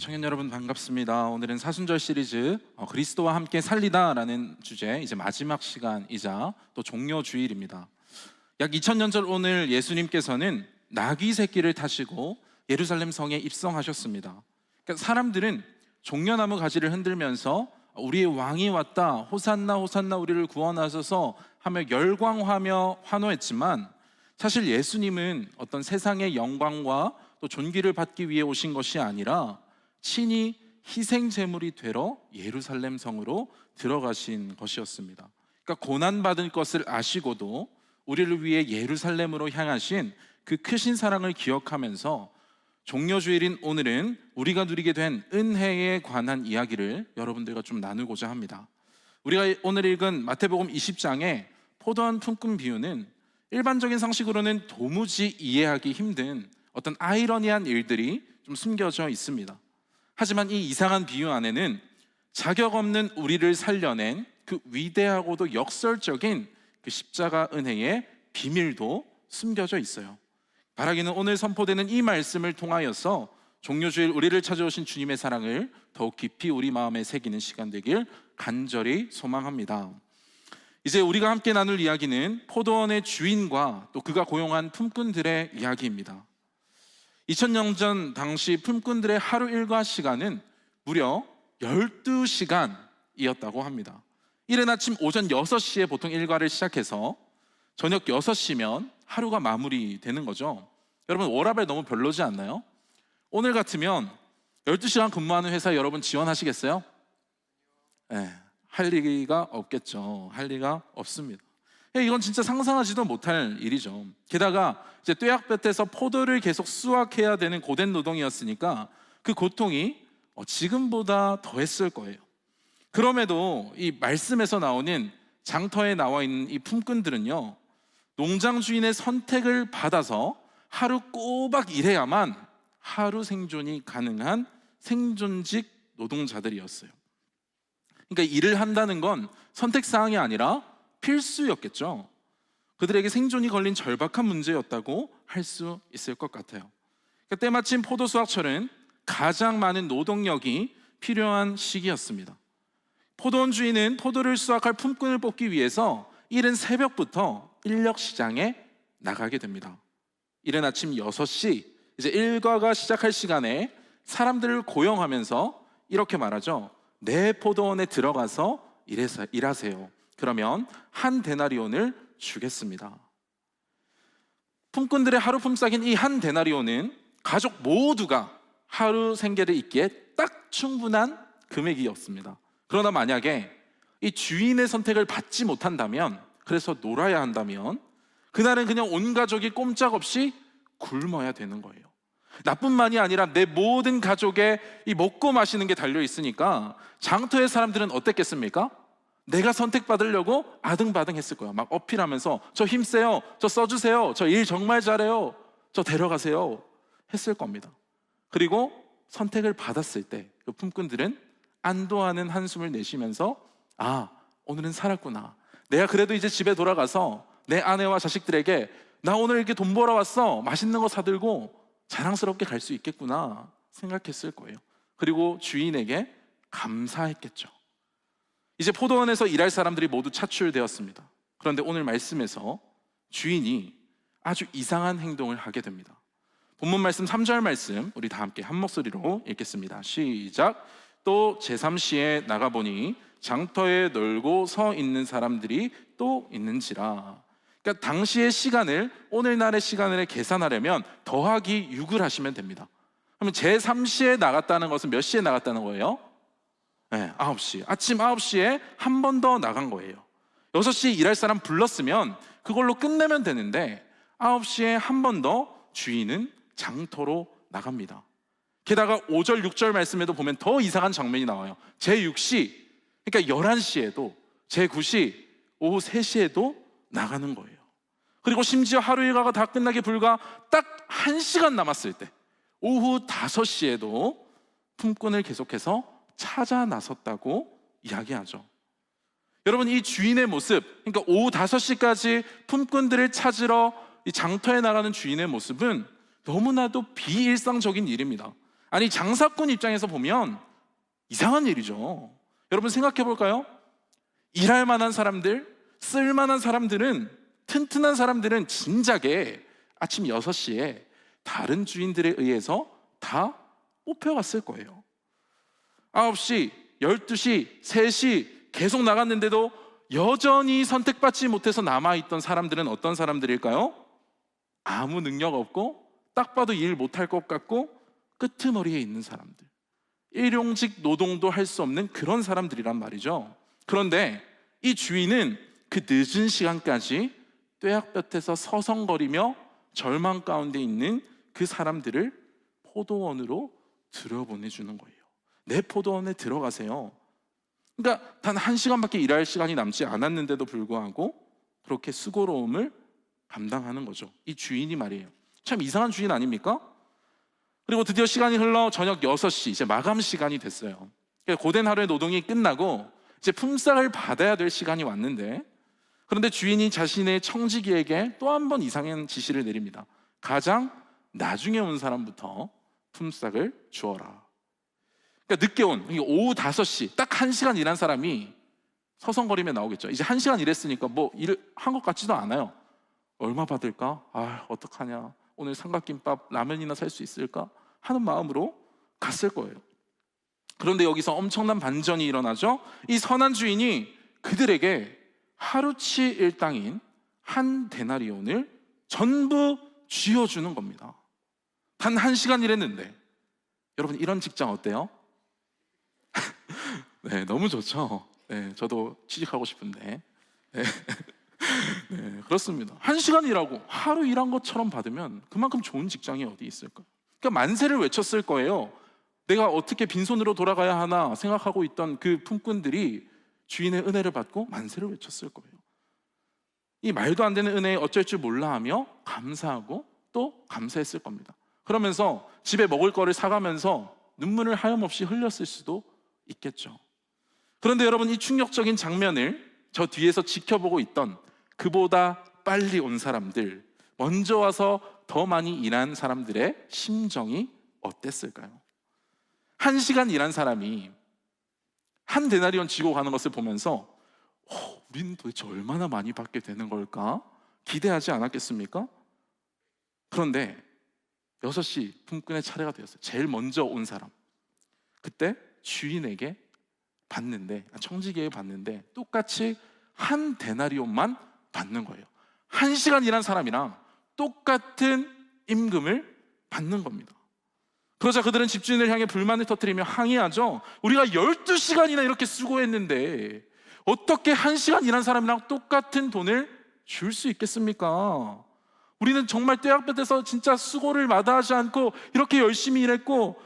청년 여러분 반갑습니다. 오늘은 사순절 시리즈 그리스도와 함께 살리다라는 주제, 이제 마지막 시간이자 또 종료 주일입니다. 약 2000년 전 오늘 예수님께서는 나귀 새끼를 타시고 예루살렘 성에 입성하셨습니다. 그러니까 사람들은 종려나무 가지를 흔들면서 우리의 왕이 왔다, 호산나 호산나 우리를 구원하소서 하며 열광하며 환호했지만, 사실 예수님은 어떤 세상의 영광과 또 존귀를 받기 위해 오신 것이 아니라 친히 희생 제물이 되러 예루살렘 성으로 들어가신 것이었습니다. 그러니까 고난받을 것을 아시고도 우리를 위해 예루살렘으로 향하신 그 크신 사랑을 기억하면서 종려주일인 오늘은 우리가 누리게 된 은혜에 관한 이야기를 여러분들과 좀 나누고자 합니다. 우리가 오늘 읽은 마태복음 20장의 포도원 품꾼 비유는 일반적인 상식으로는 도무지 이해하기 힘든 어떤 아이러니한 일들이 좀 숨겨져 있습니다. 하지만 이 이상한 비유 안에는 자격 없는 우리를 살려낸 그 위대하고도 역설적인 그 십자가 은혜의 비밀도 숨겨져 있어요. 바라기는 오늘 선포되는 이 말씀을 통하여서 종료주일 우리를 찾아오신 주님의 사랑을 더욱 깊이 우리 마음에 새기는 시간 되길 간절히 소망합니다. 이제 우리가 함께 나눌 이야기는 포도원의 주인과 또 그가 고용한 품꾼들의 이야기입니다. 2000년 전 당시 품꾼들의 하루 일과 시간은 무려 12시간이었다고 합니다. 이른 아침 오전 6시에 보통 일과를 시작해서 저녁 6시면 하루가 마무리되는 거죠. 여러분, 워라밸 너무 별로지 않나요? 오늘 같으면 12시간 근무하는 회사 여러분 지원하시겠어요? 네, 할 리가 없겠죠. 할 리가 없습니다. 이건 진짜 상상하지도 못할 일이죠. 게다가 이제 뙤약볕에서 포도를 계속 수확해야 되는 고된 노동이었으니까 그 고통이 지금보다 더했을 거예요. 그럼에도 이 말씀에서 나오는 장터에 나와 있는 이 품꾼들은요, 농장 주인의 선택을 받아서 하루 꼬박 일해야만 하루 생존이 가능한 생존직 노동자들이었어요. 그러니까 일을 한다는 건 선택사항이 아니라 필수였겠죠. 그들에게 생존이 걸린 절박한 문제였다고 할 수 있을 것 같아요. 그러니까 때마침 포도 수확철은 가장 많은 노동력이 필요한 시기였습니다. 포도원 주인은 포도를 수확할 품꾼을 뽑기 위해서 이른 새벽부터 인력 시장에 나가게 됩니다. 이른 아침 6시, 이제 일과가 시작할 시간에 사람들을 고용하면서 이렇게 말하죠. 내 포도원에 들어가서 일하세요. 그러면 한 데나리온을 주겠습니다. 품꾼들의 하루 품삯인 이 한 데나리온은 가족 모두가 하루 생계를 잇기에 딱 충분한 금액이었습니다. 그러나 만약에 이 주인의 선택을 받지 못한다면, 그래서 놀아야 한다면 그날은 그냥 온 가족이 꼼짝없이 굶어야 되는 거예요. 나뿐만이 아니라 내 모든 가족의 이 먹고 마시는 게 달려 있으니까 장터의 사람들은 어땠겠습니까? 내가 선택받으려고 아등바등 했을 거야. 막 어필하면서 저 힘세요, 저 써주세요, 저 일 정말 잘해요, 저 데려가세요 했을 겁니다. 그리고 선택을 받았을 때 그 품꾼들은 안도하는 한숨을 내쉬면서 아, 오늘은 살았구나. 내가 그래도 이제 집에 돌아가서 내 아내와 자식들에게 나 오늘 이렇게 돈 벌어왔어, 맛있는 거 사들고 자랑스럽게 갈 수 있겠구나 생각했을 거예요. 그리고 주인에게 감사했겠죠. 이제 포도원에서 일할 사람들이 모두 차출되었습니다. 그런데 오늘 말씀에서 주인이 아주 이상한 행동을 하게 됩니다. 본문 말씀 3절 말씀 우리 다 함께 한 목소리로 읽겠습니다. 시작. 또 제3시에 나가보니 장터에 널고 서 있는 사람들이 또 있는지라. 그러니까 당시의 시간을 오늘날의 시간을 계산하려면 더하기 6을 하시면 됩니다. 그러면 제3시에 나갔다는 것은 몇 시에 나갔다는 거예요? 네, 9시. 아침 9시에 한 번 더 나간 거예요. 6시에 일할 사람 불렀으면 그걸로 끝내면 되는데 9시에 한 번 더 주인은 장터로 나갑니다. 게다가 5절, 6절 말씀에도 보면 더 이상한 장면이 나와요. 제6시, 그러니까 11시에도, 제9시, 오후 3시에도 나가는 거예요. 그리고 심지어 하루 일과가 다 끝나기 불과 딱 1시간 남았을 때 오후 5시에도 품꾼을 계속해서 찾아 나섰다고 이야기하죠. 여러분, 이 주인의 모습, 그러니까 오후 5시까지 품꾼들을 찾으러 이 장터에 나가는 주인의 모습은 너무나도 비일상적인 일입니다. 아니, 장사꾼 입장에서 보면 이상한 일이죠. 여러분 생각해 볼까요? 일할 만한 사람들, 쓸 만한 사람들은, 튼튼한 사람들은 진작에 아침 6시에 다른 주인들에 의해서 다 뽑혀갔을 거예요. 9시, 12시, 3시 계속 나갔는데도 여전히 선택받지 못해서 남아있던 사람들은 어떤 사람들일까요? 아무 능력 없고 딱 봐도 일 못할 것 같고 끄트머리에 있는 사람들, 일용직 노동도 할 수 없는 그런 사람들이란 말이죠. 그런데 이 주인은 그 늦은 시간까지 뙤약볕에서 서성거리며 절망 가운데 있는 그 사람들을 포도원으로 들여보내주는 거예요. 내 포도원에 들어가세요. 그러니까 단 1시간밖에 일할 시간이 남지 않았는데도 불구하고 그렇게 수고로움을 감당하는 거죠. 이 주인이 말이에요. 참 이상한 주인 아닙니까? 그리고 드디어 시간이 흘러 저녁 6시, 이제 마감 시간이 됐어요. 고된 하루의 노동이 끝나고 이제 품삯을 받아야 될 시간이 왔는데, 그런데 주인이 자신의 청지기에게 또 한 번 이상한 지시를 내립니다. 가장 나중에 온 사람부터 품삯을 주어라. 그러니까 늦게 온, 오후 5시, 딱 1시간 일한 사람이 서성거리며 나오겠죠. 이제 1시간 일했으니까 뭐 일을 한 것 같지도 않아요. 얼마 받을까? 아, 어떡하냐, 오늘 삼각김밥 라면이나 살 수 있을까 하는 마음으로 갔을 거예요. 그런데 여기서 엄청난 반전이 일어나죠. 이 선한 주인이 그들에게 하루치 일당인 한 데나리온을 전부 쥐어주는 겁니다. 단 1시간 일했는데. 여러분, 이런 직장 어때요? 네, 너무 좋죠. 네, 저도 취직하고 싶은데. 네. 네, 그렇습니다. 1시간 일하고 하루 일한 것처럼 받으면 그만큼 좋은 직장이 어디 있을까요? 그러니까 만세를 외쳤을 거예요. 내가 어떻게 빈손으로 돌아가야 하나 생각하고 있던 그 품꾼들이 주인의 은혜를 받고 만세를 외쳤을 거예요. 이 말도 안 되는 은혜에 어쩔 줄 몰라 하며 감사하고 또 감사했을 겁니다. 그러면서 집에 먹을 거를 사가면서 눈물을 하염없이 흘렸을 수도 있겠죠. 그런데 여러분, 이 충격적인 장면을 저 뒤에서 지켜보고 있던 그보다 빨리 온 사람들, 먼저 와서 더 많이 일한 사람들의 심정이 어땠을까요? 1시간 일한 사람이 한 데나리온 쥐고 가는 것을 보면서 우리는 도대체 얼마나 많이 받게 되는 걸까? 기대하지 않았겠습니까? 그런데 6시 품꾼의 차례가 되었어요. 제일 먼저 온 사람. 그때 주인에게 받는데, 청지기에 받는데 똑같이 한 데나리온만 받는 거예요. 1시간 일한 사람이랑 똑같은 임금을 받는 겁니다. 그러자 그들은 집주인을 향해 불만을 터뜨리며 항의하죠. 우리가 12시간이나 이렇게 수고했는데 어떻게 1시간 일한 사람이랑 똑같은 돈을 줄 수 있겠습니까? 우리는 정말 뙤약볕에서 진짜 수고를 마다하지 않고 이렇게 열심히 일했고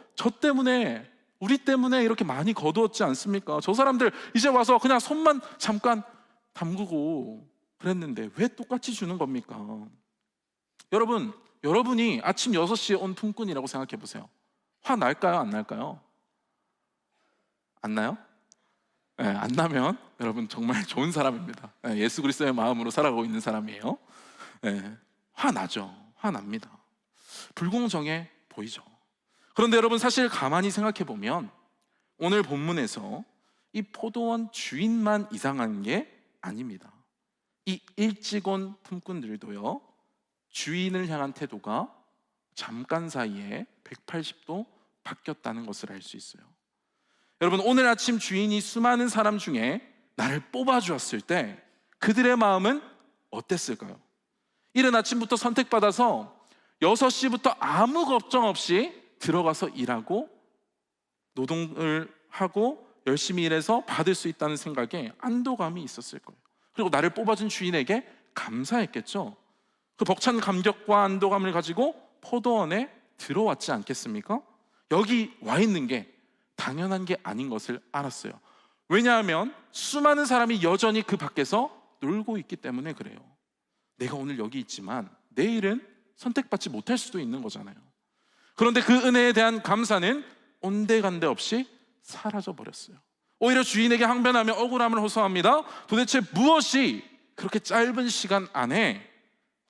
우리 때문에 이렇게 많이 거두었지 않습니까? 저 사람들 이제 와서 그냥 손만 잠깐 담그고 그랬는데 왜 똑같이 주는 겁니까? 여러분이 아침 6시에 온 품꾼이라고 생각해 보세요. 화 날까요? 안 날까요? 안 나요? 네, 안 나면 여러분 정말 좋은 사람입니다. 네, 예수 그리스도의 마음으로 살아가고 있는 사람이에요. 네, 화 나죠. 화 납니다. 불공정해 보이죠. 그런데 여러분, 사실 가만히 생각해 보면 오늘 본문에서 이 포도원 주인만 이상한 게 아닙니다. 이 일찍 온 품꾼들도요, 주인을 향한 태도가 잠깐 사이에 180도 바뀌었다는 것을 알 수 있어요. 여러분, 오늘 아침 주인이 수많은 사람 중에 나를 뽑아주었을 때 그들의 마음은 어땠을까요? 이른 아침부터 선택받아서 6시부터 아무 걱정 없이 들어가서 일하고 노동을 하고 열심히 일해서 받을 수 있다는 생각에 안도감이 있었을 거예요. 그리고 나를 뽑아준 주인에게 감사했겠죠. 그 벅찬 감격과 안도감을 가지고 포도원에 들어왔지 않겠습니까? 여기 와 있는 게 당연한 게 아닌 것을 알았어요. 왜냐하면 수많은 사람이 여전히 그 밖에서 놀고 있기 때문에 그래요. 내가 오늘 여기 있지만 내일은 선택받지 못할 수도 있는 거잖아요. 그런데 그 은혜에 대한 감사는 온데간데 없이 사라져 버렸어요. 오히려 주인에게 항변하며 억울함을 호소합니다. 도대체 무엇이 그렇게 짧은 시간 안에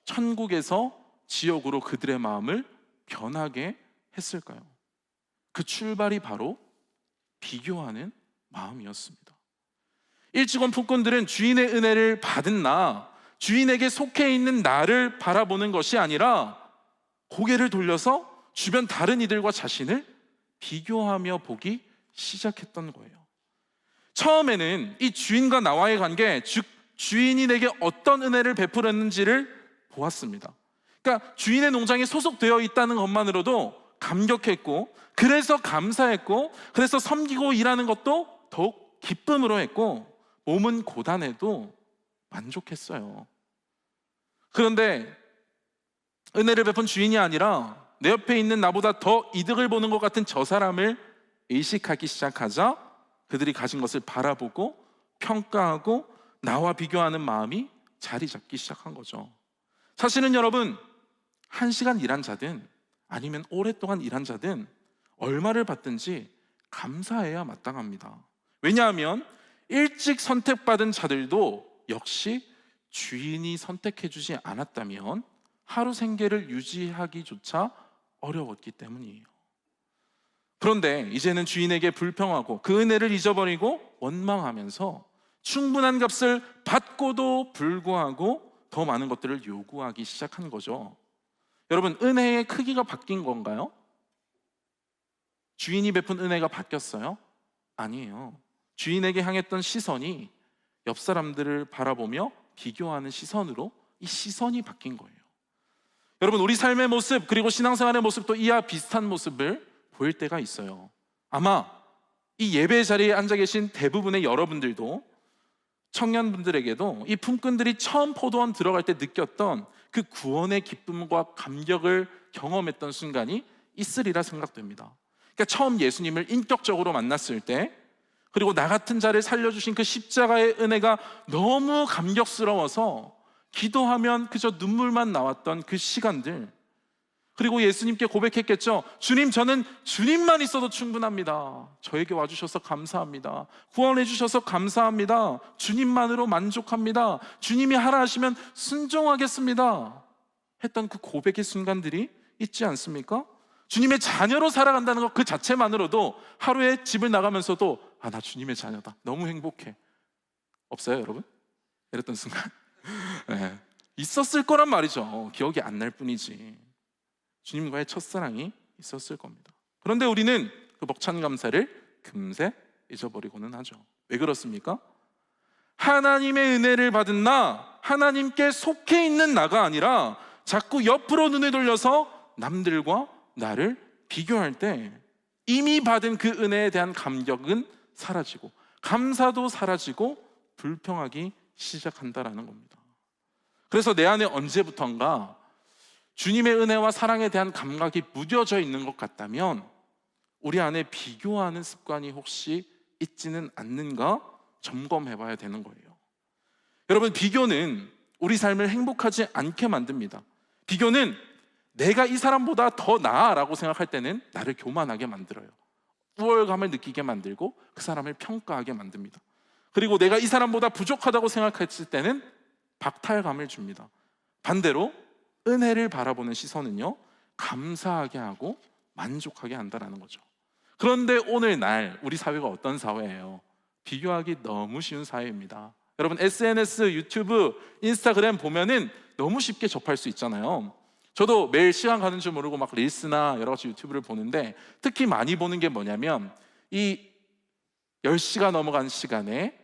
천국에서 지옥으로 그들의 마음을 변하게 했을까요? 그 출발이 바로 비교하는 마음이었습니다. 일찍 온 품꾼들은 주인의 은혜를 받은 나, 주인에게 속해 있는 나를 바라보는 것이 아니라 고개를 돌려서 주변 다른 이들과 자신을 비교하며 보기 시작했던 거예요. 처음에는 이 주인과 나와의 관계, 즉 주인이 내게 어떤 은혜를 베풀었는지를 보았습니다. 그러니까 주인의 농장에 소속되어 있다는 것만으로도 감격했고, 그래서 감사했고, 그래서 섬기고 일하는 것도 더욱 기쁨으로 했고, 몸은 고단해도 만족했어요. 그런데 은혜를 베푼 주인이 아니라 내 옆에 있는 나보다 더 이득을 보는 것 같은 저 사람을 의식하기 시작하자 그들이 가진 것을 바라보고 평가하고 나와 비교하는 마음이 자리 잡기 시작한 거죠. 사실은 여러분, 1시간 일한 자든 아니면 오랫동안 일한 자든 얼마를 받든지 감사해야 마땅합니다. 왜냐하면 일찍 선택받은 자들도 역시 주인이 선택해주지 않았다면 하루 생계를 유지하기조차 어려웠기 때문이에요. 그런데 이제는 주인에게 불평하고 그 은혜를 잊어버리고 원망하면서 충분한 값을 받고도 불구하고 더 많은 것들을 요구하기 시작한 거죠. 여러분, 은혜의 크기가 바뀐 건가요? 주인이 베푼 은혜가 바뀌었어요? 아니에요. 주인에게 향했던 시선이 옆 사람들을 바라보며 비교하는 시선으로 이 시선이 바뀐 거예요. 여러분, 우리 삶의 모습 그리고 신앙생활의 모습도 이와 비슷한 모습을 보일 때가 있어요. 아마 이 예배 자리에 앉아 계신 대부분의 여러분들도, 청년분들에게도 이 품꾼들이 처음 포도원 들어갈 때 느꼈던 그 구원의 기쁨과 감격을 경험했던 순간이 있으리라 생각됩니다. 그러니까 처음 예수님을 인격적으로 만났을 때, 그리고 나 같은 자를 살려주신 그 십자가의 은혜가 너무 감격스러워서 기도하면 그저 눈물만 나왔던 그 시간들, 그리고 예수님께 고백했겠죠. 주님, 저는 주님만 있어도 충분합니다. 저에게 와주셔서 감사합니다. 구원해 주셔서 감사합니다. 주님만으로 만족합니다. 주님이 하라 하시면 순종하겠습니다 했던 그 고백의 순간들이 있지 않습니까? 주님의 자녀로 살아간다는 것 그 자체만으로도 하루에 집을 나가면서도 나 주님의 자녀다, 너무 행복해. 없어요, 여러분? 이랬던 순간? 네. 있었을 거란 말이죠. 기억이 안 날 뿐이지. 주님과의 첫사랑이 있었을 겁니다. 그런데 우리는 그 벅찬 감사를 금세 잊어버리고는 하죠. 왜 그렇습니까? 하나님의 은혜를 받은 나, 하나님께 속해 있는 나가 아니라 자꾸 옆으로 눈을 돌려서 남들과 나를 비교할 때 이미 받은 그 은혜에 대한 감격은 사라지고 감사도 사라지고 불평하기 시작한다라는 겁니다. 그래서 내 안에 언제부턴가 주님의 은혜와 사랑에 대한 감각이 무뎌져 있는 것 같다면 우리 안에 비교하는 습관이 혹시 있지는 않는가 점검해 봐야 되는 거예요. 여러분, 비교는 우리 삶을 행복하지 않게 만듭니다. 비교는 내가 이 사람보다 더 나아라고 생각할 때는 나를 교만하게 만들어요. 우월감을 느끼게 만들고 그 사람을 평가하게 만듭니다. 그리고 내가 이 사람보다 부족하다고 생각했을 때는 박탈감을 줍니다. 반대로 은혜를 바라보는 시선은요, 감사하게 하고 만족하게 한다는 거죠. 그런데 오늘날 우리 사회가 어떤 사회예요? 비교하기 너무 쉬운 사회입니다. 여러분, SNS, 유튜브, 인스타그램 보면은 너무 쉽게 접할 수 있잖아요. 저도 매일 시간 가는 줄 모르고 막 릴스나 여러 가지 유튜브를 보는데 특히 많이 보는 게 뭐냐면 이 10시가 넘어간 시간에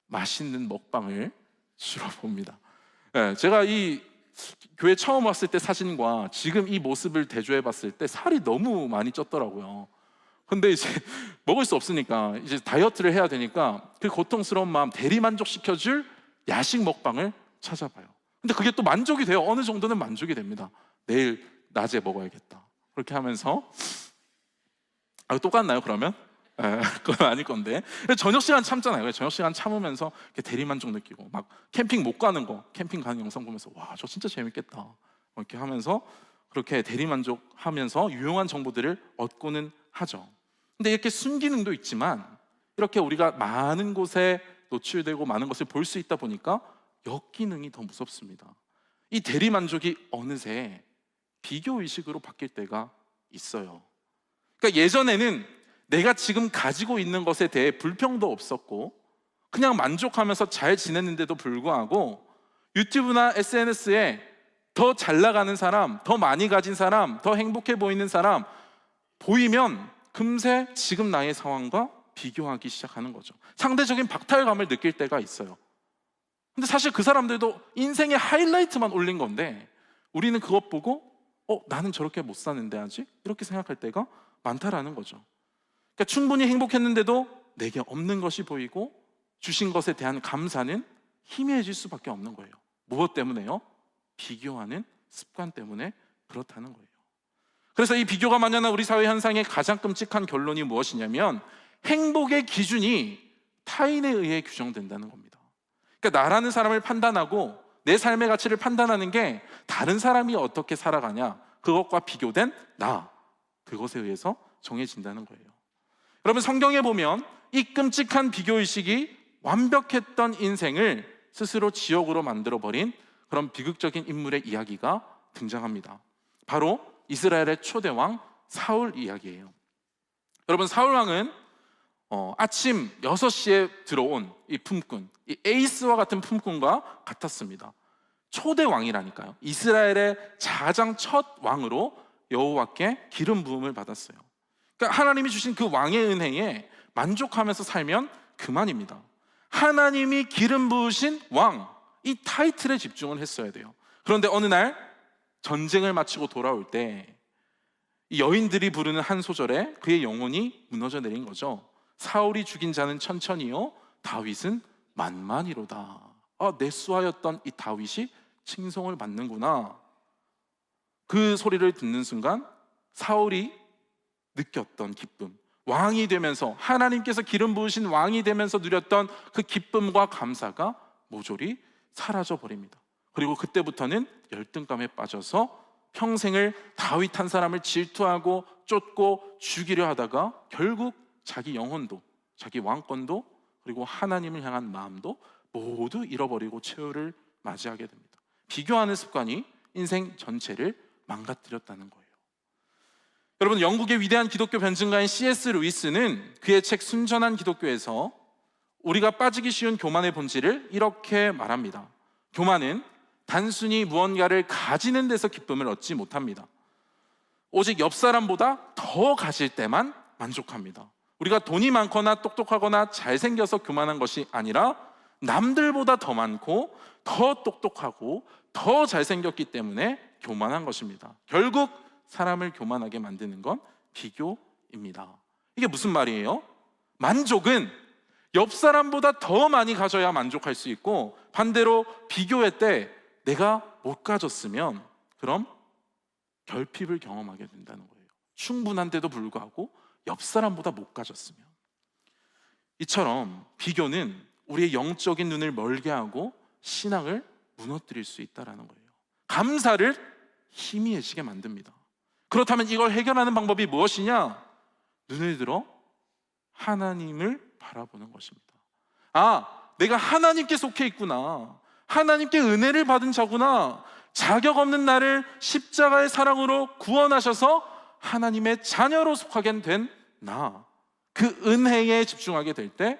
맛있는 먹방을 주로 봅니다. 네, 제가 이 교회 처음 왔을 때 사진과 지금 이 모습을 대조해 봤을 때 살이 너무 많이 쪘더라고요. 근데 이제 먹을 수 없으니까 이제 다이어트를 해야 되니까 그 고통스러운 마음 대리만족시켜줄 야식 먹방을 찾아봐요. 근데 그게 또 만족이 돼요. 어느 정도는 만족이 됩니다. 내일 낮에 먹어야겠다. 그렇게 하면서 똑같나요 그러면? 그건 아닐 건데 저녁 시간 참잖아요. 저녁 시간 참으면서 대리만족 느끼고 막 캠핑 못 가는 거, 캠핑 가는 영상 보면서 와, 저 진짜 재밌겠다 이렇게 하면서 그렇게 대리만족하면서 유용한 정보들을 얻고는 하죠. 근데 이렇게 순기능도 있지만 이렇게 우리가 많은 곳에 노출되고 많은 것을 볼 수 있다 보니까 역기능이 더 무섭습니다. 이 대리만족이 어느새 비교의식으로 바뀔 때가 있어요. 그러니까 예전에는 내가 지금 가지고 있는 것에 대해 불평도 없었고 그냥 만족하면서 잘 지냈는데도 불구하고 유튜브나 SNS에 더 잘 나가는 사람, 더 많이 가진 사람, 더 행복해 보이는 사람 보이면 금세 지금 나의 상황과 비교하기 시작하는 거죠. 상대적인 박탈감을 느낄 때가 있어요. 근데 사실 그 사람들도 인생의 하이라이트만 올린 건데 우리는 그것 보고 나는 저렇게 못 사는데 아직? 이렇게 생각할 때가 많다라는 거죠. 그러니까 충분히 행복했는데도 내게 없는 것이 보이고 주신 것에 대한 감사는 희미해질 수밖에 없는 거예요. 무엇 때문에요? 비교하는 습관 때문에 그렇다는 거예요. 그래서 이 비교가 만연한 우리 사회 현상의 가장 끔찍한 결론이 무엇이냐면 행복의 기준이 타인에 의해 규정된다는 겁니다. 그러니까 나라는 사람을 판단하고 내 삶의 가치를 판단하는 게 다른 사람이 어떻게 살아가냐, 그것과 비교된 나, 그것에 의해서 정해진다는 거예요. 여러분, 성경에 보면 이 끔찍한 비교의식이 완벽했던 인생을 스스로 지옥으로 만들어버린 그런 비극적인 인물의 이야기가 등장합니다. 바로 이스라엘의 초대왕 사울 이야기예요. 여러분, 사울 왕은 아침 6시에 들어온 이 품꾼, 이 에이스와 같은 품꾼과 같았습니다. 초대왕이라니까요. 이스라엘의 가장 첫 왕으로 여호와께 기름 부음을 받았어요. 그러니까 하나님이 주신 그 왕의 은혜에 만족하면서 살면 그만입니다. 하나님이 기름 부으신 왕, 이 타이틀에 집중을 했어야 돼요. 그런데 어느 날 전쟁을 마치고 돌아올 때 이 여인들이 부르는 한 소절에 그의 영혼이 무너져 내린 거죠. 사울이 죽인 자는 천천히요, 다윗은 만만히로다. 내 수하였던 이 다윗이 칭송을 받는구나. 그 소리를 듣는 순간 사울이 느꼈던 기쁨, 왕이 되면서 하나님께서 기름 부으신 왕이 되면서 누렸던 그 기쁨과 감사가 모조리 사라져 버립니다. 그리고 그때부터는 열등감에 빠져서 평생을 다윗 한 사람을 질투하고 쫓고 죽이려 하다가 결국 자기 영혼도, 자기 왕권도, 그리고 하나님을 향한 마음도 모두 잃어버리고 최후를 맞이하게 됩니다. 비교하는 습관이 인생 전체를 망가뜨렸다는 거예요. 여러분, 영국의 위대한 기독교 변증가인 C.S. 루이스는 그의 책 순전한 기독교에서 우리가 빠지기 쉬운 교만의 본질을 이렇게 말합니다. 교만은 단순히 무언가를 가지는 데서 기쁨을 얻지 못합니다. 오직 옆 사람보다 더 가질 때만 만족합니다. 우리가 돈이 많거나 똑똑하거나 잘생겨서 교만한 것이 아니라 남들보다 더 많고 더 똑똑하고 더 잘생겼기 때문에 교만한 것입니다. 결국 사람을 교만하게 만드는 건 비교입니다. 이게 무슨 말이에요? 만족은 옆 사람보다 더 많이 가져야 만족할 수 있고, 반대로 비교할 때 내가 못 가졌으면 그럼 결핍을 경험하게 된다는 거예요. 충분한데도 불구하고 옆 사람보다 못 가졌으면. 이처럼 비교는 우리의 영적인 눈을 멀게 하고 신앙을 무너뜨릴 수 있다는 거예요. 감사를 희미해지게 만듭니다. 그렇다면 이걸 해결하는 방법이 무엇이냐? 눈을 들어 하나님을 바라보는 것입니다. 내가 하나님께 속해 있구나, 하나님께 은혜를 받은 자구나, 자격 없는 나를 십자가의 사랑으로 구원하셔서 하나님의 자녀로 속하게 된 나, 그 은혜에 집중하게 될 때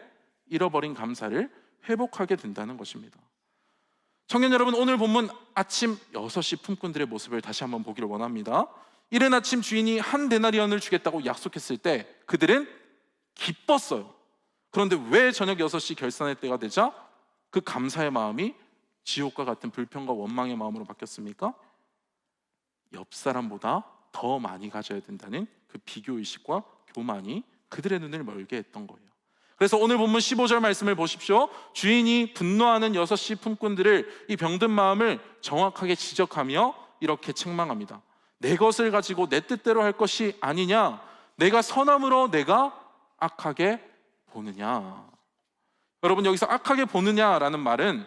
잃어버린 감사를 회복하게 된다는 것입니다. 청년 여러분, 오늘 본문 아침 6시 품꾼들의 모습을 다시 한번 보기를 원합니다. 이른 아침 주인이 한 데나리온을 주겠다고 약속했을 때 그들은 기뻤어요. 그런데 왜 저녁 6시 결산의 때가 되자 그 감사의 마음이 지옥과 같은 불평과 원망의 마음으로 바뀌었습니까? 옆 사람보다 더 많이 가져야 된다는 그 비교의식과 교만이 그들의 눈을 멀게 했던 거예요. 그래서 오늘 본문 15절 말씀을 보십시오. 주인이 분노하는 6시 품꾼들을, 이 병든 마음을 정확하게 지적하며 이렇게 책망합니다. 내 것을 가지고 내 뜻대로 할 것이 아니냐? 내가 선함으로 내가 악하게 보느냐? 여러분, 여기서 악하게 보느냐라는 말은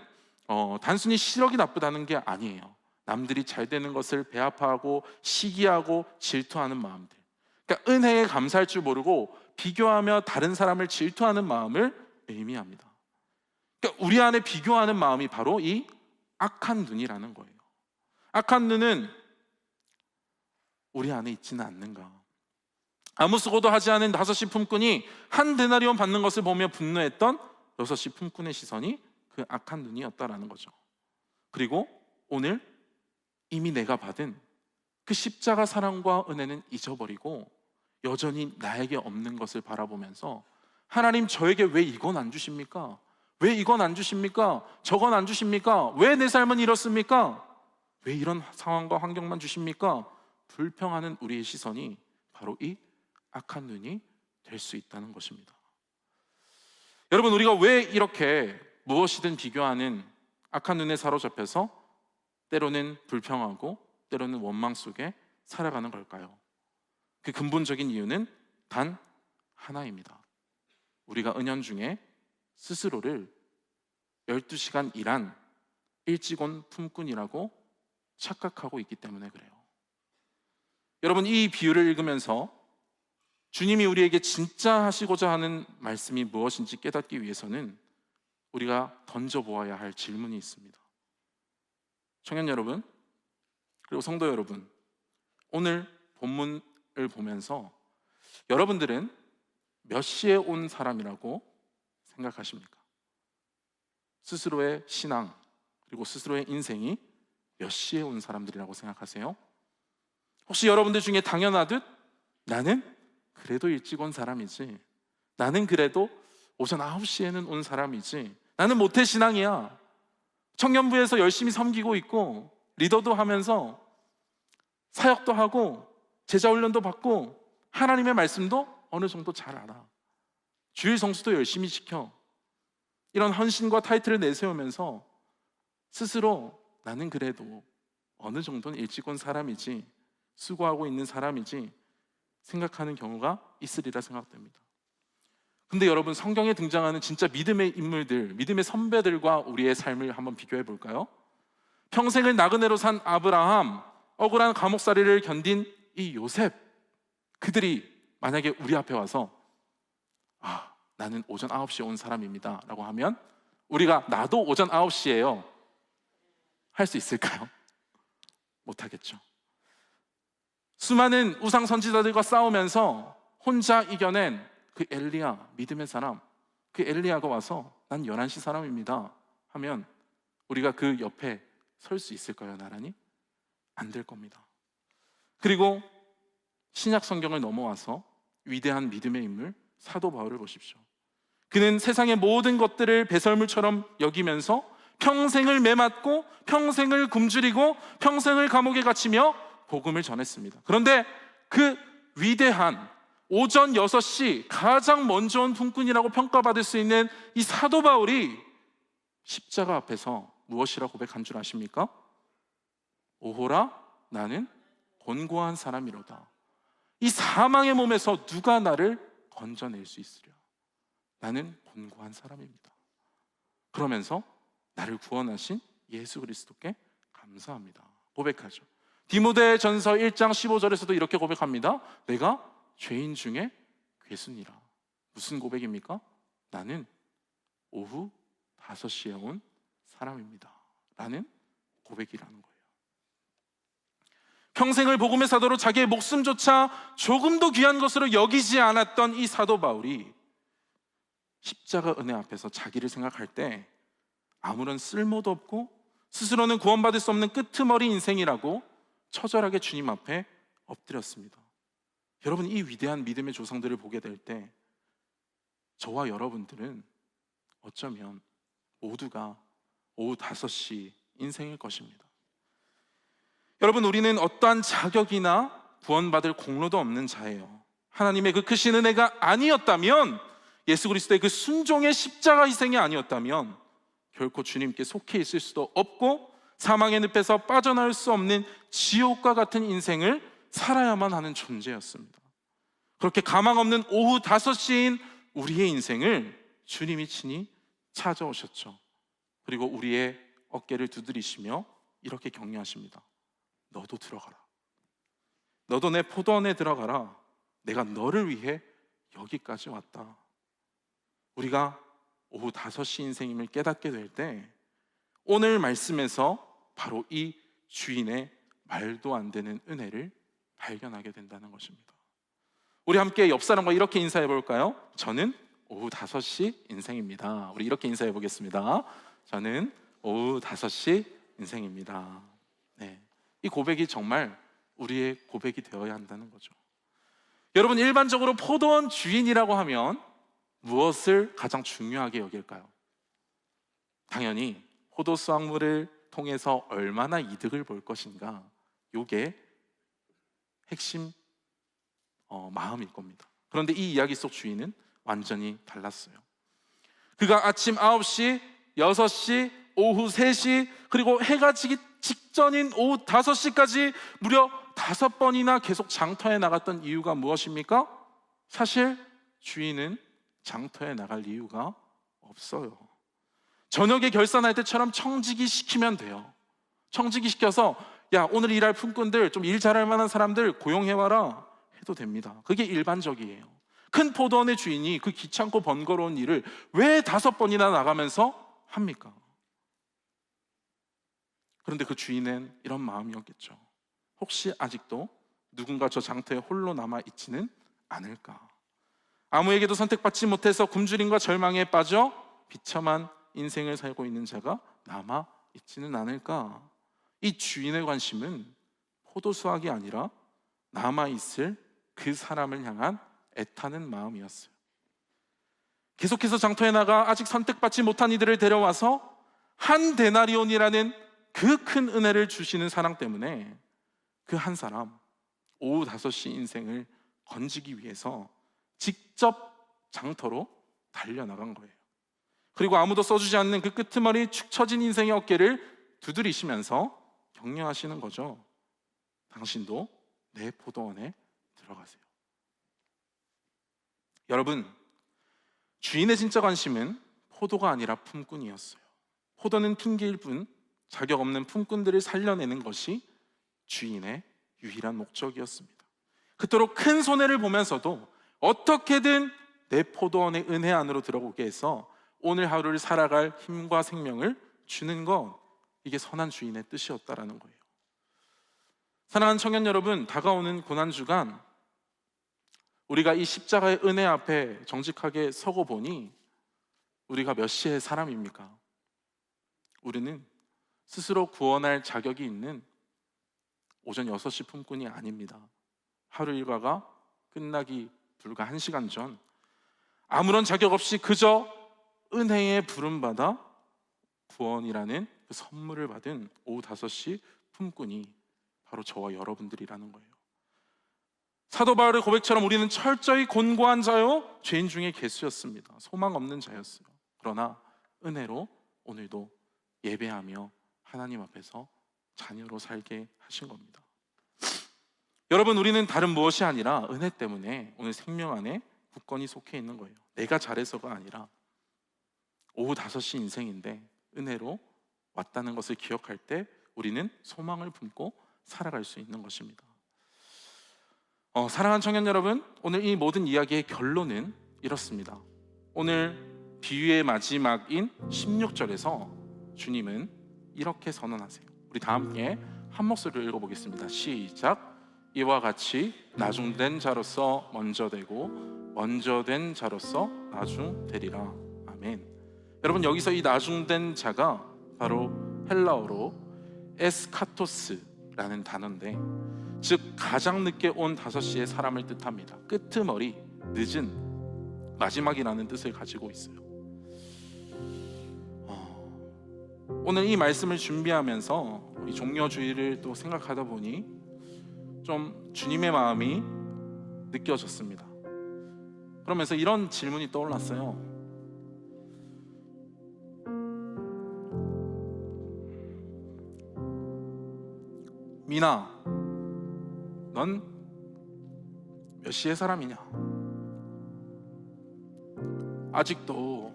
단순히 시력이 나쁘다는 게 아니에요. 남들이 잘 되는 것을 배아파하고 시기하고 질투하는 마음들, 그러니까 은혜에 감사할 줄 모르고 비교하며 다른 사람을 질투하는 마음을 의미합니다. 그러니까 우리 안에 비교하는 마음이 바로 이 악한 눈이라는 거예요. 악한 눈은 우리 안에 있지는 않는가? 아무 수고도 하지 않은 5시 품꾼이 한 데나리온 받는 것을 보며 분노했던 6시 품꾼의 시선이 그 악한 눈이었다라는 거죠. 그리고 오늘 이미 내가 받은 그 십자가 사랑과 은혜는 잊어버리고 여전히 나에게 없는 것을 바라보면서 하나님, 저에게 왜 이건 안 주십니까? 왜 이건 안 주십니까? 저건 안 주십니까? 왜 내 삶은 이렇습니까? 왜 이런 상황과 환경만 주십니까? 불평하는 우리의 시선이 바로 이 악한 눈이 될 수 있다는 것입니다. 여러분, 우리가 왜 이렇게 무엇이든 비교하는 악한 눈에 사로잡혀서 때로는 불평하고 때로는 원망 속에 살아가는 걸까요? 그 근본적인 이유는 단 하나입니다. 우리가 은연중에 스스로를 12시간 일한 일찍 온 품꾼이라고 착각하고 있기 때문에 그래요. 여러분, 이 비유를 읽으면서 주님이 우리에게 진짜 하시고자 하는 말씀이 무엇인지 깨닫기 위해서는 우리가 던져보아야 할 질문이 있습니다. 청년 여러분, 그리고 성도 여러분, 오늘 본문을 보면서 여러분들은 몇 시에 온 사람이라고 생각하십니까? 스스로의 신앙 그리고 스스로의 인생이 몇 시에 온 사람들이라고 생각하세요? 혹시 여러분들 중에 당연하듯 나는 그래도 일찍 온 사람이지, 나는 그래도 오전 9시에는 온 사람이지, 나는 모태신앙이야, 청년부에서 열심히 섬기고 있고 리더도 하면서 사역도 하고 제자훈련도 받고 하나님의 말씀도 어느 정도 잘 알아, 주일 성수도 열심히 지켜, 이런 헌신과 타이틀을 내세우면서 스스로 나는 그래도 어느 정도는 일찍 온 사람이지, 수고하고 있는 사람이지 생각하는 경우가 있으리라 생각됩니다. 근데 여러분, 성경에 등장하는 진짜 믿음의 인물들, 믿음의 선배들과 우리의 삶을 한번 비교해 볼까요? 평생을 나그네로 산 아브라함, 억울한 감옥살이를 견딘 이 요셉, 그들이 만약에 우리 앞에 와서 나는 오전 9시에 온 사람입니다 라고 하면 우리가 나도 오전 9시에요 할 수 있을까요? 못하겠죠. 수많은 우상 선지자들과 싸우면서 혼자 이겨낸 그 엘리야, 믿음의 사람, 그 엘리야가 와서 난 11시 사람입니다 하면 우리가 그 옆에 설 수 있을까요? 나란히? 안 될 겁니다. 그리고 신약 성경을 넘어와서 위대한 믿음의 인물 사도 바울을 보십시오. 그는 세상의 모든 것들을 배설물처럼 여기면서 평생을 매맞고 평생을 굶주리고 평생을 감옥에 갇히며 복음을 전했습니다. 그런데 그 위대한 오전 6시 가장 먼저 온 품꾼이라고 평가받을 수 있는 이 사도 바울이 십자가 앞에서 무엇이라 고백한 줄 아십니까? 오호라, 나는 곤고한 사람이로다. 이 사망의 몸에서 누가 나를 건져낼 수 있으랴. 나는 곤고한 사람입니다. 그러면서 나를 구원하신 예수 그리스도께 감사합니다 고백하죠. 디모데전서 1장 15절에서도 이렇게 고백합니다. 내가 죄인 중에 괴순이라. 무슨 고백입니까? 나는 오후 5시에 온 사람입니다 라는 고백이라는 거예요. 평생을 복음의 사도로 자기의 목숨조차 조금도 귀한 것으로 여기지 않았던 이 사도 바울이 십자가 은혜 앞에서 자기를 생각할 때 아무런 쓸모도 없고 스스로는 구원받을 수 없는 끄트머리 인생이라고 처절하게 주님 앞에 엎드렸습니다. 여러분, 이 위대한 믿음의 조상들을 보게 될 때 저와 여러분들은 어쩌면 모두가 오후 5시 인생일 것입니다. 여러분, 우리는 어떠한 자격이나 구원받을 공로도 없는 자예요. 하나님의 그 크신 은혜가 아니었다면, 예수 그리스도의 그 순종의 십자가 희생이 아니었다면 결코 주님께 속해 있을 수도 없고 사망의 늪에서 빠져나올 수 없는 지옥과 같은 인생을 살아야만 하는 존재였습니다. 그렇게 가망 없는 오후 5시인 우리의 인생을 주님이 친히 찾아오셨죠. 그리고 우리의 어깨를 두드리시며 이렇게 격려하십니다. 너도 들어가라. 너도 내 포도원에 들어가라. 내가 너를 위해 여기까지 왔다. 우리가 오후 5시 인생임을 깨닫게 될 때 오늘 말씀에서 바로 이 주인의 말도 안 되는 은혜를 발견하게 된다는 것입니다. 우리 함께 옆 사람과 이렇게 인사해 볼까요? 저는 오후 5시 인생입니다. 우리 이렇게 인사해 보겠습니다. 저는 오후 5시 인생입니다. 네, 이 고백이 정말 우리의 고백이 되어야 한다는 거죠. 여러분, 일반적으로 포도원 주인이라고 하면 무엇을 가장 중요하게 여길까요? 당연히 포도 수확물을 통해서 얼마나 이득을 볼 것인가, 이게 핵심 마음일 겁니다. 그런데 이 이야기 속 주인은 완전히 달랐어요. 그가 아침 9시, 6시, 오후 3시, 그리고 해가 지기 직전인 오후 5시까지 무려 5번이나 계속 장터에 나갔던 이유가 무엇입니까? 사실 주인은 장터에 나갈 이유가 없어요. 저녁에 결산할 때처럼 청지기 시키면 돼요. 청지기 시켜서 야, 오늘 일할 품꾼들, 좀 일 잘할 만한 사람들 고용해와라 해도 됩니다. 그게 일반적이에요. 큰 포도원의 주인이 그 귀찮고 번거로운 일을 왜 5번이나 나가면서 합니까? 그런데 그 주인은 이런 마음이었겠죠. 혹시 아직도 누군가 저 장터에 홀로 남아있지는 않을까? 아무에게도 선택받지 못해서 굶주림과 절망에 빠져 비참한 인생을 살고 있는 자가 남아있지는 않을까? 이 주인의 관심은 포도 수확이 아니라 남아있을 그 사람을 향한 애타는 마음이었어요. 계속해서 장터에 나가 아직 선택받지 못한 이들을 데려와서 한 데나리온이라는 그 큰 은혜를 주시는 사랑 때문에 그 한 사람 오후 5시 인생을 건지기 위해서 직접 장터로 달려나간 거예요. 그리고 아무도 써주지 않는 그 끄트머리 축 처진 인생의 어깨를 두드리시면서 격려하시는 거죠. 당신도 내 포도원에 들어가세요. 여러분, 주인의 진짜 관심은 포도가 아니라 품꾼이었어요. 포도는 핑계일 뿐 자격 없는 품꾼들을 살려내는 것이 주인의 유일한 목적이었습니다. 그토록 큰 손해를 보면서도 어떻게든 내 포도원의 은혜 안으로 들어오게 해서 오늘 하루를 살아갈 힘과 생명을 주는 것, 이게 선한 주인의 뜻이었다라는 거예요. 사랑하는 청년 여러분, 다가오는 고난주간 우리가 이 십자가의 은혜 앞에 정직하게 서고 보니 우리가 몇 시의 사람입니까? 우리는 스스로 구원할 자격이 있는 오전 6시 품꾼이 아닙니다. 하루 일과가 끝나기 불과 1시간 전 아무런 자격 없이 그저 은혜의 부름받아 구원이라는 그 선물을 받은 오후 5시 품꾼이 바로 저와 여러분들이라는 거예요. 사도 바울의 고백처럼 우리는 철저히 곤고한 자요 죄인 중에 괴수였습니다. 소망 없는 자였어요. 그러나 은혜로 오늘도 예배하며 하나님 앞에서 자녀로 살게 하신 겁니다. 여러분, 우리는 다른 무엇이 아니라 은혜 때문에 오늘 생명 안에 굳건히 속해 있는 거예요. 내가 잘해서가 아니라 오후 5시 인생인데 은혜로 왔다는 것을 기억할 때 우리는 소망을 품고 살아갈 수 있는 것입니다. 사랑하는 청년 여러분, 오늘 이 모든 이야기의 결론은 이렇습니다. 오늘 비유의 마지막인 16절에서 주님은 이렇게 선언하세요. 우리 다 함께 한 목소리로 읽어보겠습니다. 시작. 이와 같이 나중된 자로서 먼저 되고 먼저 된 자로서 나중되리라. 아멘. 여러분, 여기서 이 나중된 자가 바로 헬라어로 에스카토스라는 단어인데, 즉 가장 늦게 온 5시의 사람을 뜻합니다. 끄트머리, 늦은, 마지막이라는 뜻을 가지고 있어요. 오늘 이 말씀을 준비하면서 이 종려주의를 또 생각하다 보니 좀 주님의 마음이 느껴졌습니다. 그러면서 이런 질문이 떠올랐어요. 미나, 넌 몇 시의 사람이냐? 아직도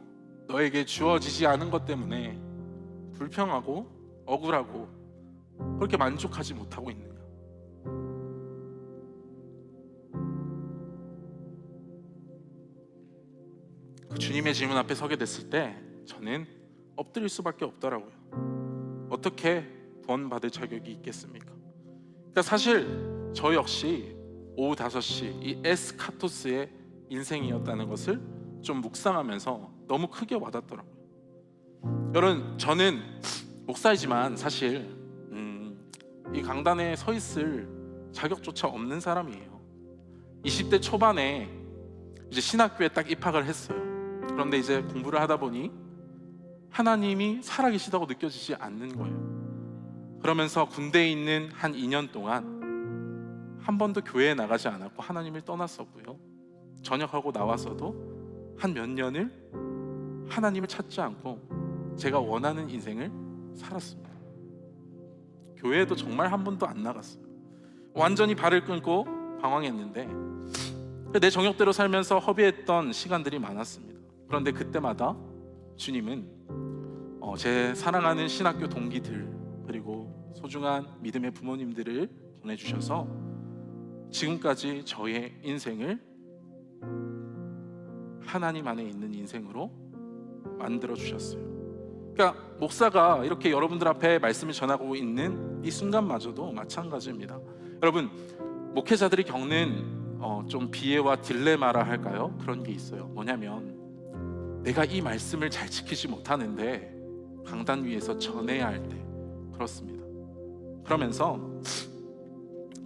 너에게 주어지지 않은 것 때문에 불평하고 억울하고 그렇게 만족하지 못하고 있느냐? 그 주님의 질문 앞에 서게 됐을 때 저는 엎드릴 수밖에 없더라고요. 어떻게 구원받을 자격이 있겠습니까? 그러니까 사실 저 역시 오후 5시 이 에스카토스의 인생이었다는 것을 좀 묵상하면서 너무 크게 와닿더라고요. 여러분, 저는 목사이지만 사실 이 강단에 서 있을 자격조차 없는 사람이에요. 20대 초반에 이제 신학교에 딱 입학을 했어요. 그런데 이제 공부를 하다 보니 하나님이 살아계시다고 느껴지지 않는 거예요. 그러면서 군대에 있는 한 2년 동안 한 번도 교회에 나가지 않았고 하나님을 떠났었고요. 전역하고 나와서도 한 몇 년을 하나님을 찾지 않고 제가 원하는 인생을 살았습니다. 교회에도 정말 한 번도 안 나갔어요. 완전히 발을 끊고 방황했는데 내 정욕대로 살면서 허비했던 시간들이 많았습니다. 그런데 그때마다 주님은 제 사랑하는 신학교 동기들 그리고 소중한 믿음의 부모님들을 보내주셔서 지금까지 저의 인생을 하나님 안에 있는 인생으로 만들어 주셨어요. 그러니까 목사가 이렇게 여러분들 앞에 말씀을 전하고 있는 이 순간마저도 마찬가지입니다. 여러분, 목회자들이 겪는 좀 비애와 딜레마라 할까요? 그런 게 있어요. 뭐냐면 내가 이 말씀을 잘 지키지 못하는데 강단 위에서 전해야 할 때 그렇습니다. 그러면서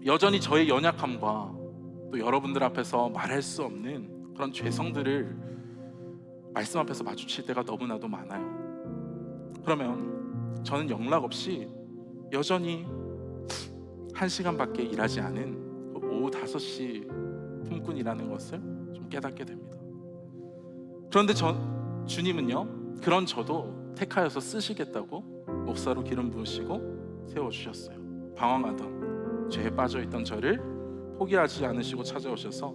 여전히 저의 연약함과 또 여러분들 앞에서 말할 수 없는 그런 죄성들을 말씀 앞에서 마주칠 때가 너무나도 많아요. 그러면 저는 영락 없이 여전히 1시간밖에 일하지 않은 오후 5시 품꾼이라는 것을 좀 깨닫게 됩니다. 그런데 주님은요, 그런 저도 택하여서 쓰시겠다고 목사로 기름 부으시고 세워주셨어요. 방황하던 죄에 빠져있던 저를 포기하지 않으시고 찾아오셔서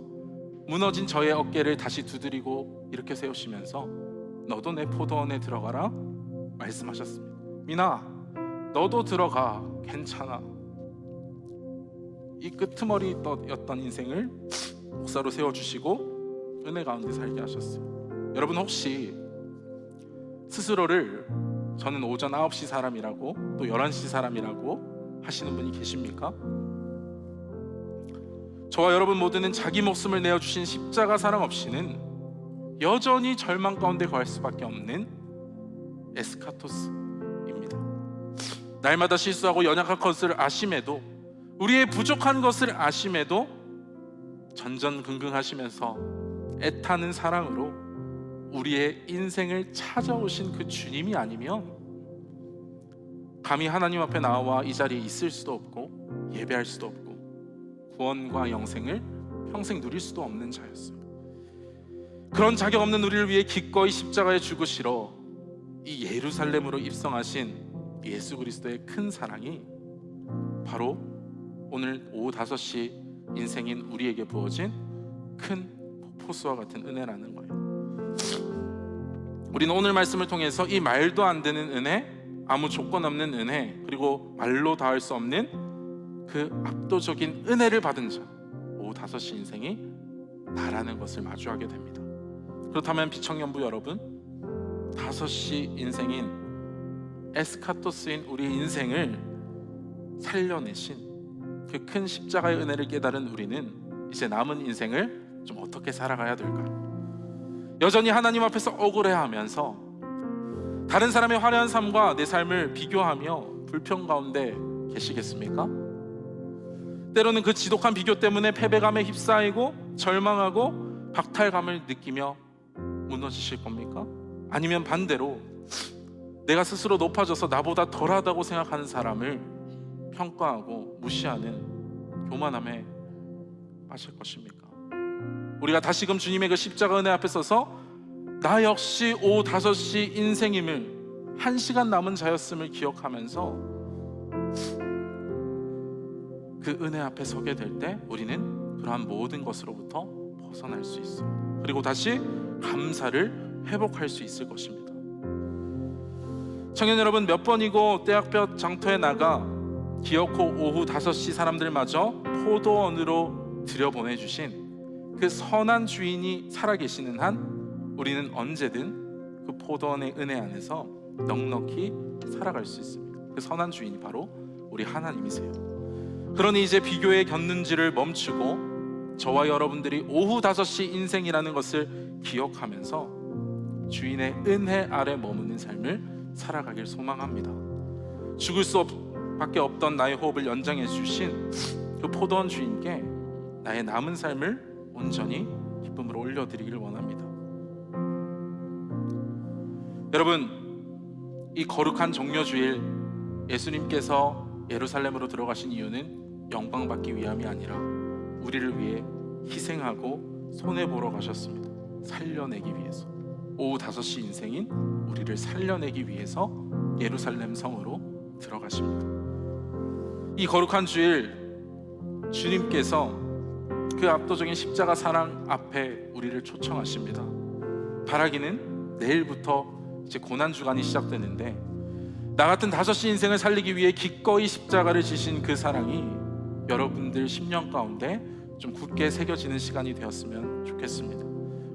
무너진 저의 어깨를 다시 두드리고 이렇게 세우시면서 너도 내 포도원에 들어가라 말씀하셨습니다. 미나, 너도 들어가, 괜찮아. 이 끄트머리였던 인생을 목사로 세워주시고 은혜 가운데 살게 하셨어요. 여러분, 혹시 스스로를 저는 오전 9시 사람이라고 또 11시 사람이라고 하시는 분이 계십니까? 저와 여러분 모두는 자기 목숨을 내어주신 십자가 사랑 없이는 여전히 절망 가운데 거할 수밖에 없는 에스카토스입니다. 날마다 실수하고 연약한 것을 아심에도, 우리의 부족한 것을 아심에도 전전긍긍하시면서 애타는 사랑으로 우리의 인생을 찾아오신 그 주님이 아니면 감히 하나님 앞에 나와 이 자리에 있을 수도 없고 예배할 수도 없고 구원과 영생을 평생 누릴 수도 없는 자였어요. 그런 자격 없는 우리를 위해 기꺼이 십자가에 죽으시러 이 예루살렘으로 입성하신 예수 그리스도의 큰 사랑이 바로 오늘 오후 5시 인생인 우리에게 부어진 큰 폭포수와 같은 은혜라는 거예요. 우리는 오늘 말씀을 통해서 이 말도 안 되는 은혜, 아무 조건 없는 은혜, 그리고 말로 닿을 수 없는 그 압도적인 은혜를 받은 자, 오후 5시 인생이 나라는 것을 마주하게 됩니다. 그렇다면 비청년부 여러분, 5시 인생인 에스카토스인 우리 인생을 살려내신 그 큰 십자가의 은혜를 깨달은 우리는 이제 남은 인생을 좀 어떻게 살아가야 될까요? 여전히 하나님 앞에서 억울해하면서 다른 사람의 화려한 삶과 내 삶을 비교하며 불평 가운데 계시겠습니까? 때로는 그 지독한 비교 때문에 패배감에 휩싸이고 절망하고 박탈감을 느끼며 무너지실 겁니까? 아니면 반대로 내가 스스로 높아져서 나보다 덜하다고 생각하는 사람을 평가하고 무시하는 교만함에 빠질 것입니까? 우리가 다시금 주님의 그 십자가 은혜 앞에 서서 나 역시 오후 5시 인생임을, 1시간 남은 자였음을 기억하면서 그 은혜 앞에 서게 될 때 우리는 그러한 모든 것으로부터 벗어날 수 있어요. 그리고 다시 감사를 회복할 수 있을 것입니다. 청년 여러분, 몇 번이고 떼약볕 장터에 나가 기어코 오후 5시 사람들마저 포도원으로 들여보내주신 그 선한 주인이 살아계시는 한 우리는 언제든 그 포도원의 은혜 안에서 넉넉히 살아갈 수 있습니다. 그 선한 주인이 바로 우리 하나님이세요. 그러니 이제 비교의 곁눈질을 멈추고 저와 여러분들이 오후 5시 인생이라는 것을 기억하면서 주인의 은혜 아래 머무는 삶을 살아가길 소망합니다. 죽을 수밖에 없던 나의 호흡을 연장해 주신 그 포도원 주인께 나의 남은 삶을 온전히 기쁨으로 올려드리길 원합니다. 여러분, 이 거룩한 정묘주일 예수님께서 예루살렘으로 들어가신 이유는 영광받기 위함이 아니라 우리를 위해 희생하고 손해보러 가셨습니다. 살려내기 위해서. 오후 5시 인생인 우리를 살려내기 위해서 예루살렘 성으로 들어가십니다. 이 거룩한 주일 주님께서 그 압도적인 십자가 사랑 앞에 우리를 초청하십니다. 바라기는 내일부터 이제 고난주간이 시작되는데 나 같은 5시 인생을 살리기 위해 기꺼이 십자가를 지신 그 사랑이 여러분들 심령 가운데 좀 굳게 새겨지는 시간이 되었으면 좋겠습니다.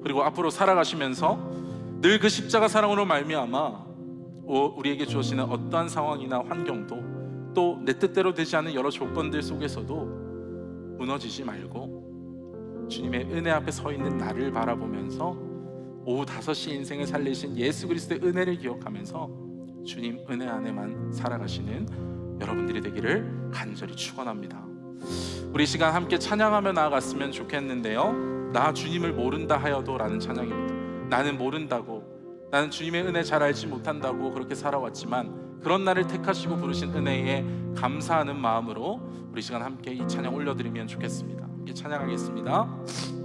그리고 앞으로 살아가시면서 늘 그 십자가 사랑으로 말미암아 우리에게 주어지는 어떠한 상황이나 환경도 또 내 뜻대로 되지 않는 여러 조건들 속에서도 무너지지 말고 주님의 은혜 앞에 서 있는 나를 바라보면서 오후 5시 인생을 살리신 예수 그리스도의 은혜를 기억하면서 주님 은혜 안에만 살아가시는 여러분들이 되기를 간절히 축원합니다. 우리 시간 함께 찬양하며 나아갔으면 좋겠는데요. 나 주님을 모른다 하여도 라는 찬양입니다. 나는 모른다고, 나는 주님의 은혜 잘 알지 못한다고 그렇게 살아왔지만 그런 나를 택하시고 부르신 은혜에 감사하는 마음으로 우리 시간 함께 이 찬양 올려드리면 좋겠습니다. 함께 찬양하겠습니다.